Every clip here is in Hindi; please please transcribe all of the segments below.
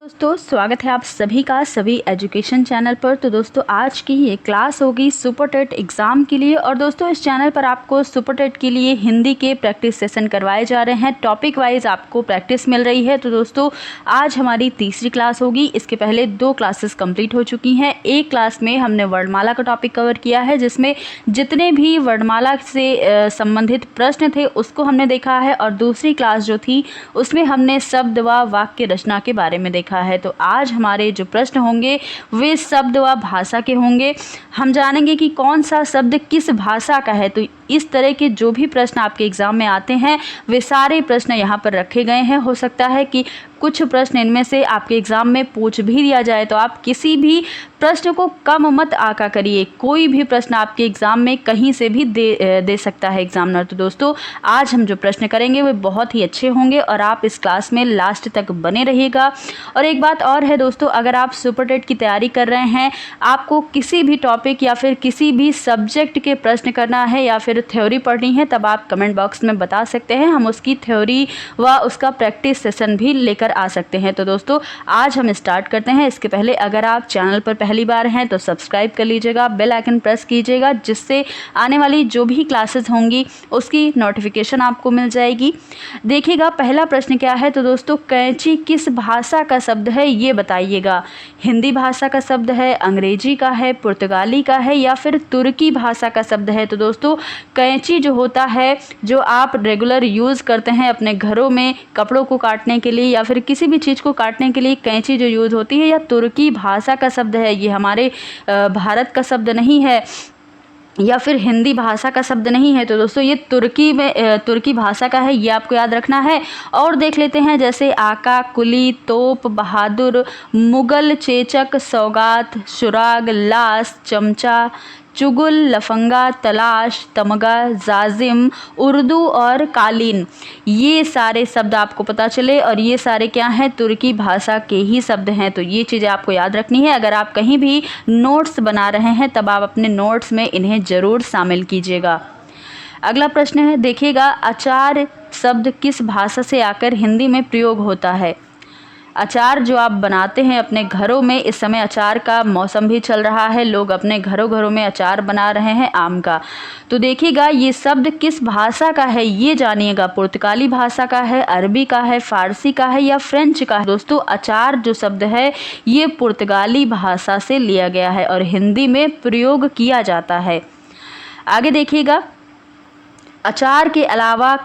दोस्तों स्वागत है आप सभी का सभी एजुकेशन चैनल पर। तो दोस्तों आज की ये क्लास होगी सुपर टेट एग्ज़ाम के लिए। और दोस्तों इस चैनल पर आपको सुपर टेट के लिए हिंदी के प्रैक्टिस सेशन करवाए जा रहे हैं। टॉपिक वाइज आपको प्रैक्टिस मिल रही है। तो दोस्तों आज हमारी तीसरी क्लास होगी। इसके पहले 2 क्लासेस कंप्लीट हो चुकी हैं। एक क्लास में हमने वर्णमाला का टॉपिक कवर किया है, जिसमें जितने भी वर्णमाला से संबंधित प्रश्न थे उसको हमने देखा है। और दूसरी क्लास जो थी उसमें हमने शब्द व वाक्य रचना के बारे में देखा है। तो आज हमारे जो प्रश्न होंगे वे शब्द व भाषा के होंगे। हम जानेंगे कि कौन सा शब्द किस भाषा का है। तो इस तरह के जो भी प्रश्न आपके एग्जाम में आते हैं वे सारे प्रश्न यहाँ पर रखे गए हैं। हो सकता है कि कुछ प्रश्न इनमें से आपके एग्ज़ाम में पूछ भी दिया जाए, तो आप किसी भी प्रश्न को कम मत आका करिए। कोई भी प्रश्न आपके एग्ज़ाम में कहीं से भी दे सकता है एग्जामिनर। तो दोस्तों आज हम जो प्रश्न करेंगे वे बहुत ही अच्छे होंगे और आप इस क्लास में लास्ट तक बने रहिएगा। और एक बात और है दोस्तों, अगर आप सुपर टेट की तैयारी कर रहे हैं, आपको किसी भी टॉपिक या फिर किसी भी सब्जेक्ट के प्रश्न करना है या फिर थ्योरी पढ़नी है, तब आप कमेंट बॉक्स में बता सकते हैं। हम उसकी थ्योरी व उसका प्रैक्टिस सेशन भी लेकर आ सकते हैं। तो दोस्तों आज हम स्टार्ट करते हैं। इसके पहले अगर आप चैनल पर पहली बार हैं तो सब्सक्राइब कर लीजिएगा, बेल आइकन प्रेस कीजिएगा, जिससे आने वाली जो भी क्लासेस होंगी उसकी नोटिफिकेशन आपको मिल जाएगी। देखिएगा पहला प्रश्न क्या है। तो दोस्तों कैंची किस भाषा का शब्द है ये बताइएगा। हिंदी भाषा का शब्द है, अंग्रेजी का है, पुर्तगाली का है या फिर तुर्की भाषा का शब्द है। तो दोस्तों कैंची जो होता है, जो आप रेगुलर यूज़ करते हैं अपने घरों में कपड़ों को काटने के लिए या फिर किसी भी चीज़ को काटने के लिए कैंची जो यूज़ होती है, यह तुर्की भाषा का शब्द है। ये हमारे भारत का शब्द नहीं है या फिर हिंदी भाषा का शब्द नहीं है। तो दोस्तों ये तुर्की भाषा का है, ये आपको याद रखना है। और देख लेते हैं जैसे आका, कुली, तोप, बहादुर, मुगल, चेचक, सौगात, सुराग, लाश, चमचा, चुगल, लफंगा, तलाश, तमगा, जाजिम, उर्दू और कालीन। ये सारे शब्द आपको पता चले और ये सारे क्या हैं, तुर्की भाषा के ही शब्द हैं। तो ये चीज़ें आपको याद रखनी है। अगर आप कहीं भी नोट्स बना रहे हैं तब आप अपने नोट्स में इन्हें ज़रूर शामिल कीजिएगा। अगला प्रश्न है, देखिएगा अचार शब्द किस भाषा से आकर हिंदी में प्रयोग होता है। अचार जो आप बनाते हैं अपने घरों में, इस समय अचार का मौसम भी चल रहा है, लोग अपने घरों में अचार बना रहे हैं आम का। तो देखिएगा ये शब्द किस भाषा का है ये जानिएगा। पुर्तगाली भाषा का है, अरबी का है, फारसी का है या फ्रेंच का है। दोस्तों अचार जो शब्द है ये पुर्तगाली भाषा से लिया गया है और हिंदी में प्रयोग किया जाता है। आगे देखिएगा अचार के अलावा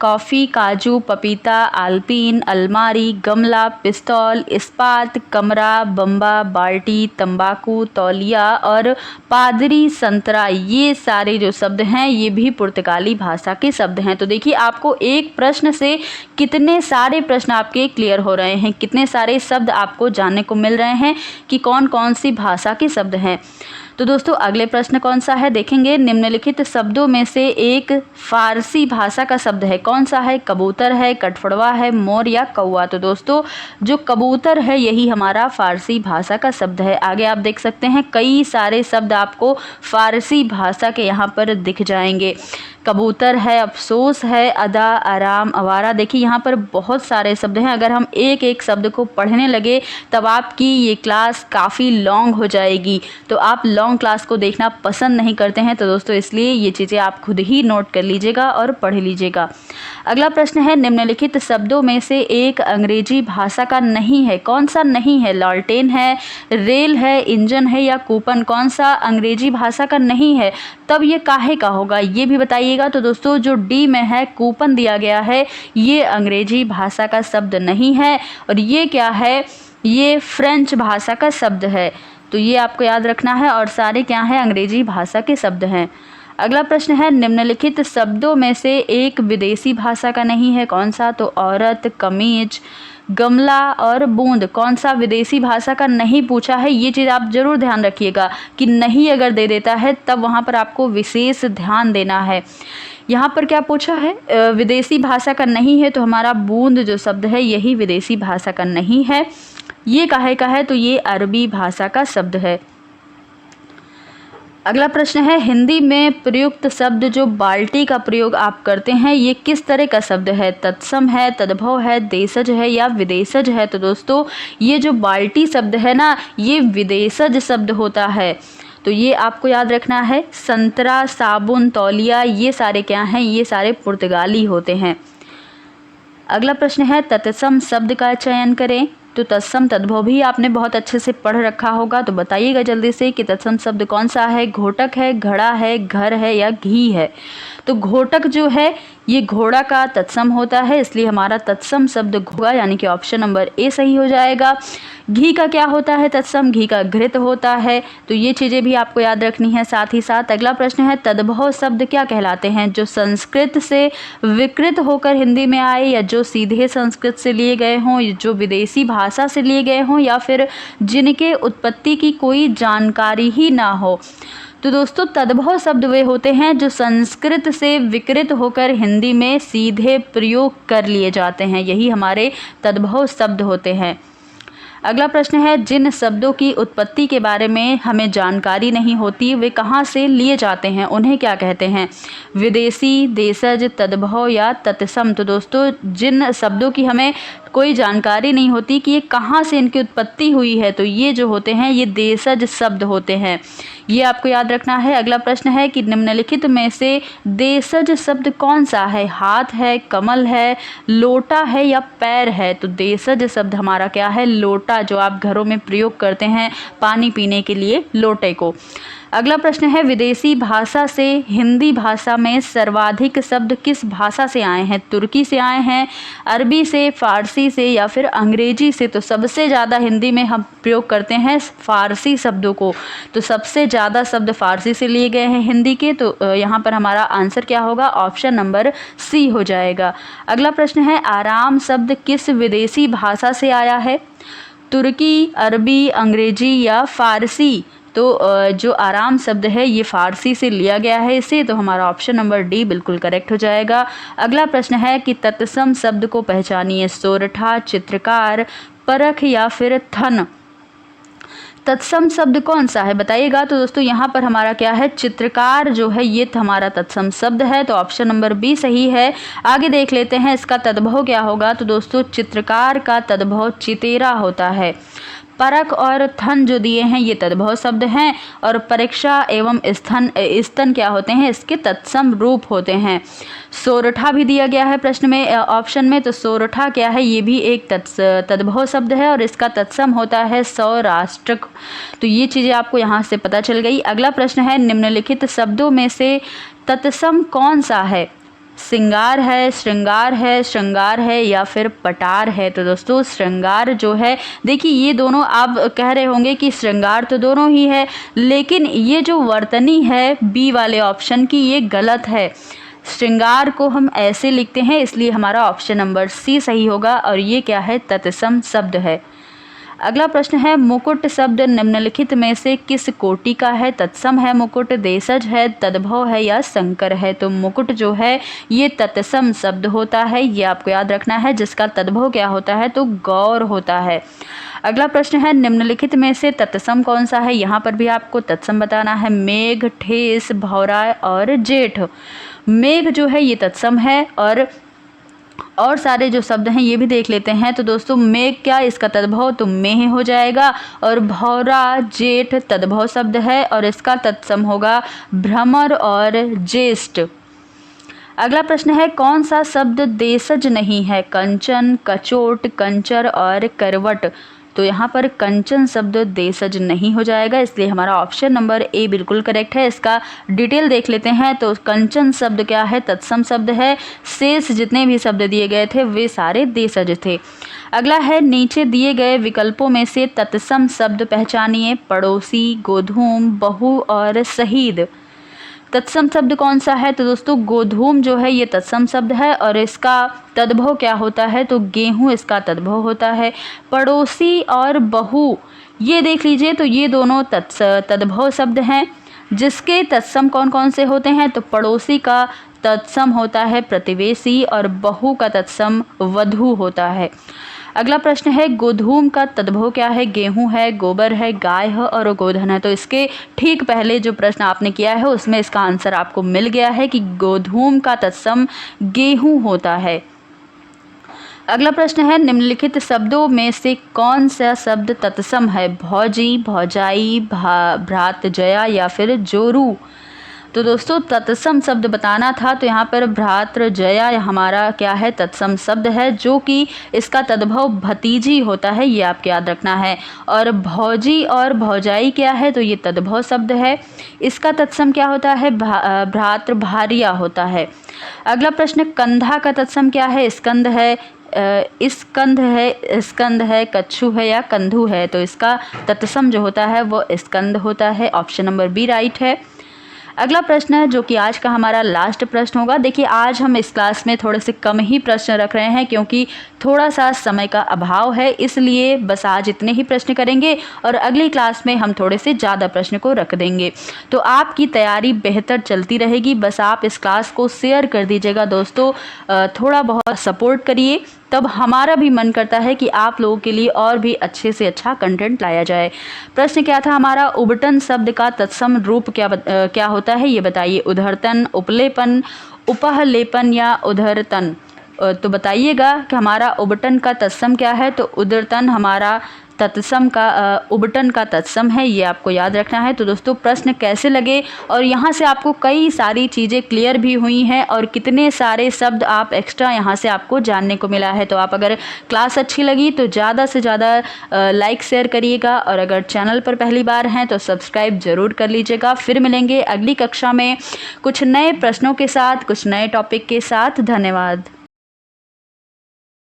कॉफ़ी, काजू, पपीता, आलपीन, अलमारी, गमला, पिस्तौल, इस्पात, कमरा, बम्बा, बाल्टी, तंबाकू, तौलिया और पादरी, संतरा, ये सारे जो शब्द हैं ये भी पुर्तगाली भाषा के शब्द हैं। तो देखिए आपको एक प्रश्न से कितने सारे प्रश्न आपके क्लियर हो रहे हैं, कितने सारे शब्द आपको जानने को मिल रहे हैं कि कौन कौन सी भाषा के शब्द हैं। तो दोस्तों अगले प्रश्न कौन सा है, देखेंगे निम्नलिखित शब्दों में से एक फारसी भाषा का शब्द है। कौन सा है, कबूतर है, कठफोड़वा है, मोर या कौवा। तो दोस्तों जो कबूतर है यही हमारा फारसी भाषा का शब्द है। आगे आप देख सकते हैं कई सारे शब्द आपको फारसी भाषा के यहाँ पर दिख जाएंगे। कबूतर है, अफसोस है, अदा, आराम, आवारा। देखिए यहाँ पर बहुत सारे शब्द हैं। अगर हम एक एक शब्द को पढ़ने लगे तब आपकी ये क्लास काफ़ी लॉन्ग हो जाएगी। तो आप लॉन्ग क्लास को देखना पसंद नहीं करते हैं, तो दोस्तों इसलिए ये चीज़ें आप खुद ही नोट कर लीजिएगा और पढ़ लीजिएगा। अगला प्रश्न है, निम्नलिखित शब्दों में से एक अंग्रेजी भाषा का नहीं है। कौन सा नहीं है, लालटेन है, रेल है, इंजन है या कूपन। कौन सा अंग्रेजी भाषा का नहीं है, तब ये काहे का होगा ये भी बताइएगा। तो दोस्तों जो डी में है कूपन दिया गया है, ये अंग्रेजी भाषा का शब्द नहीं है और ये क्या है, ये फ्रेंच भाषा का शब्द है। तो ये आपको याद रखना है और सारे क्या हैं, अंग्रेजी भाषा के शब्द हैं। अगला प्रश्न है, निम्नलिखित शब्दों में से एक विदेशी भाषा का नहीं है। कौन सा, तो औरत, कमीज, गमला और बूंद। कौन सा विदेशी भाषा का नहीं पूछा है, ये चीज़ आप ज़रूर ध्यान रखिएगा कि नहीं अगर दे देता है तब वहाँ पर आपको विशेष ध्यान देना है। यहाँ पर क्या पूछा है, विदेशी भाषा का नहीं है, तो हमारा बूंद जो शब्द है यही विदेशी भाषा का नहीं है। ये काहे का है, तो ये अरबी भाषा का शब्द है। अगला प्रश्न है, हिंदी में प्रयुक्त शब्द जो बाल्टी का प्रयोग आप करते हैं ये किस तरह का शब्द है? तत्सम है, तद्भव है, देशज है या विदेशज है? तो दोस्तों ये जो बाल्टी शब्द है ना, ये विदेशज शब्द होता है। तो ये आपको याद रखना है। संतरा, साबुन, तौलिया, ये सारे क्या हैं? ये सारे पुर्तगाली होते हैं। अगला प्रश्न है, तत्सम शब्द का चयन करें। तो तत्सम तद्भव भी आपने बहुत अच्छे से पढ़ रखा होगा, तो बताइएगा जल्दी से कि तत्सम शब्द कौन सा है? घोटक है, घड़ा है, घर है या घी है? तो घोटक जो है ये घोड़ा का तत्सम होता है, इसलिए हमारा तत्सम शब्द होगा, यानी कि ऑप्शन नंबर ए सही हो जाएगा। घी का क्या होता है तत्सम? घी का घृत होता है। तो ये चीज़ें भी आपको याद रखनी है। साथ ही साथ अगला प्रश्न है, तद्भव शब्द क्या कहलाते हैं? जो संस्कृत से विकृत होकर हिंदी में आए, या जो सीधे संस्कृत से लिए गए हों, जो विदेशी भाषा से लिए गए हों, या फिर जिनके उत्पत्ति की कोई जानकारी ही ना हो। तो दोस्तों तद्भव शब्द वे होते हैं जो संस्कृत से विकृत होकर हिंदी में सीधे प्रयोग कर लिए जाते हैं, यही हमारे तद्भव शब्द होते हैं। अगला प्रश्न है, जिन शब्दों की उत्पत्ति के बारे में हमें जानकारी नहीं होती वे कहाँ से लिए जाते हैं, उन्हें क्या कहते हैं? विदेशी, देशज, तद्भव या तत्सम? तो दोस्तों जिन शब्दों की हमें कोई जानकारी नहीं होती कि ये कहाँ से इनकी उत्पत्ति हुई है, तो ये जो होते हैं ये देशज शब्द होते हैं, ये आपको याद रखना है। अगला प्रश्न है कि निम्नलिखित में से देशज शब्द कौन सा है? हाथ है, कमल है, लोटा है या पैर है? तो देशज शब्द हमारा क्या है? लोटा, जो आप घरों में प्रयोग करते हैं पानी पीने के लिए, लोटे को। अगला प्रश्न है, विदेशी भाषा से हिंदी भाषा में सर्वाधिक शब्द किस भाषा से आए हैं? तुर्की से आए हैं, अरबी से, फारसी से या फिर अंग्रेजी से? तो सबसे ज़्यादा हिंदी में हम प्रयोग करते हैं फारसी शब्दों को, तो सबसे ज़्यादा शब्द फारसी से लिए गए हैं हिंदी के। तो यहाँ पर हमारा आंसर क्या होगा? ऑप्शन नंबर सी हो जाएगा। अगला प्रश्न है, आराम शब्द किस विदेशी भाषा से आया है? तुर्की, अरबी, अंग्रेजी या फारसी? तो जो आराम शब्द है ये फारसी से लिया गया है इसे, तो हमारा ऑप्शन नंबर डी बिल्कुल करेक्ट हो जाएगा। अगला प्रश्न है कि तत्सम शब्द को पहचानिए। सोरठा, चित्रकार, परख या फिर थन? तत्सम शब्द कौन सा है बताइएगा। तो दोस्तों यहाँ पर हमारा क्या है? चित्रकार जो है ये हमारा तत्सम शब्द है, तो ऑप्शन नंबर बी सही है। आगे देख लेते हैं इसका तद्भव क्या होगा। तो दोस्तों चित्रकार का तद्भव चितेरा होता है। परख और थन जो दिए हैं ये तद्भव शब्द हैं, और परीक्षा एवं स्तन क्या होते हैं? इसके तत्सम रूप होते हैं। सोरठा भी दिया गया है प्रश्न में, ऑप्शन में, तो सोरठा क्या है? ये भी एक तद्भव शब्द है और इसका तत्सम होता है सौराष्ट्र। तो ये चीज़ें आपको यहाँ से पता चल गई। अगला प्रश्न है, निम्नलिखित शब्दों में से तत्सम कौन सा है? सिंगार है, श्रृंगार है, श्रृंगार है या फिर पटार है? तो दोस्तों श्रृंगार जो है, देखिए ये दोनों आप कह रहे होंगे कि श्रृंगार तो दोनों ही है, लेकिन ये जो वर्तनी है बी वाले ऑप्शन की ये गलत है। श्रृंगार को हम ऐसे लिखते हैं, इसलिए हमारा ऑप्शन नंबर सी सही होगा, और ये क्या है? तत्सम शब्द है। अगला प्रश्न है, मुकुट शब्द निम्नलिखित में से किस कोटि का है? तत्सम है मुकुट, देशज है, तद्भव है या संकर है? तो मुकुट जो है ये तत्सम शब्द होता है, ये आपको याद रखना है, जिसका तद्भव क्या होता है? तो गौर होता है। अगला प्रश्न है, निम्नलिखित में से तत्सम कौन सा है? यहाँ पर भी आपको तत्सम बताना है। मेघ, ठेस, भौरा और जेठ। मेघ जो है ये तत्सम है, और सारे जो शब्द हैं ये भी देख लेते हैं। तो दोस्तों मेघ क्या? इसका तद्भव तो मेह हो जाएगा, और भौरा, जेठ तद्भव शब्द है और इसका तत्सम होगा भ्रमर और ज्येष्ठ। अगला प्रश्न है, कौन सा शब्द देशज नहीं है? कंचन, कचोट, कंचर और करवट। तो यहाँ पर कंचन शब्द देशज नहीं हो जाएगा, इसलिए हमारा ऑप्शन नंबर ए बिल्कुल करेक्ट है। इसका डिटेल देख लेते हैं। तो कंचन शब्द क्या है? तत्सम शब्द है। शेष जितने भी शब्द दिए गए थे वे सारे देशज थे। अगला है, नीचे दिए गए विकल्पों में से तत्सम शब्द पहचानिए। पड़ोसी, गोधूम, बहू और शहीद। तत्सम शब्द कौन सा है? तो दोस्तों गोधूम जो है ये तत्सम शब्द है, और इसका तद्भव क्या होता है? तो गेहूं इसका तद्भव होता है। पड़ोसी और बहू ये देख लीजिए, तो ये दोनों तद्भव शब्द हैं, जिसके तत्सम कौन कौन से होते हैं? तो पड़ोसी का तत्सम होता है प्रतिवेशी, और बहू का तत्सम वधू होता है। अगला प्रश्न है गोधूम का तद्भव क्या है? गेहूं है, गोबर है, गाय है और गोधन है। तो इसके ठीक पहले जो प्रश्न आपने किया है उसमें इसका आंसर आपको मिल गया है कि गोधूम का तत्सम गेहूं होता है। अगला प्रश्न है निम्नलिखित शब्दों में से कौन सा शब्द तत्सम है? भौजी, भौजाई, भ्रातृजया या फिर जोरू। तो दोस्तों तत्सम शब्द बताना था, तो यहाँ पर भ्रातृजया हमारा क्या है? तत्सम शब्द है, जो कि इसका तद्भव भतीजी होता है, ये आपको याद रखना है। और भौजी और भौजाई क्या है? तो ये तद्भव शब्द है। इसका तत्सम क्या होता है? भ्रातृभार्या होता है। अगला प्रश्न कंधा का तत्सम क्या है? स्कंद है, स्कंद है, कच्छू है या कंधु है। तो इसका तत्सम जो होता है वो स्कंद होता है। ऑप्शन नंबर बी राइट है। अगला प्रश्न है जो कि आज का हमारा लास्ट प्रश्न होगा। देखिए आज हम इस क्लास में थोड़े से कम ही प्रश्न रख रहे हैं क्योंकि थोड़ा सा समय का अभाव है, इसलिए बस आज इतने ही प्रश्न करेंगे और अगली क्लास में हम थोड़े से ज़्यादा प्रश्न को रख देंगे। तो आपकी तैयारी बेहतर चलती रहेगी, बस आप इस क्लास को शेयर कर दीजिएगा दोस्तों, थोड़ा बहुत सपोर्ट करिए, तब हमारा भी मन करता है कि आप लोगों के लिए और भी अच्छे से अच्छा कंटेंट लाया जाए। प्रश्न क्या था हमारा? उबटन शब्द का तत्सम रूप क्या होता है ये बताइए। उधरतन, उपलेपन, उपहलेपन या उधरतन। तो बताइएगा कि हमारा उबटन का तत्सम क्या है। तो उधरतन हमारा तत्सम का उबटन का तत्सम है, ये आपको याद रखना है। तो दोस्तों प्रश्न कैसे लगे और यहाँ से आपको कई सारी चीज़ें क्लियर भी हुई हैं और कितने सारे शब्द आप एक्स्ट्रा यहाँ से आपको जानने को मिला है। तो आप अगर क्लास अच्छी लगी तो ज़्यादा से ज़्यादा लाइक शेयर करिएगा और अगर चैनल पर पहली बार हैं तो सब्सक्राइब ज़रूर कर लीजिएगा। फिर मिलेंगे अगली कक्षा में कुछ नए प्रश्नों के साथ, कुछ नए टॉपिक के साथ। धन्यवाद।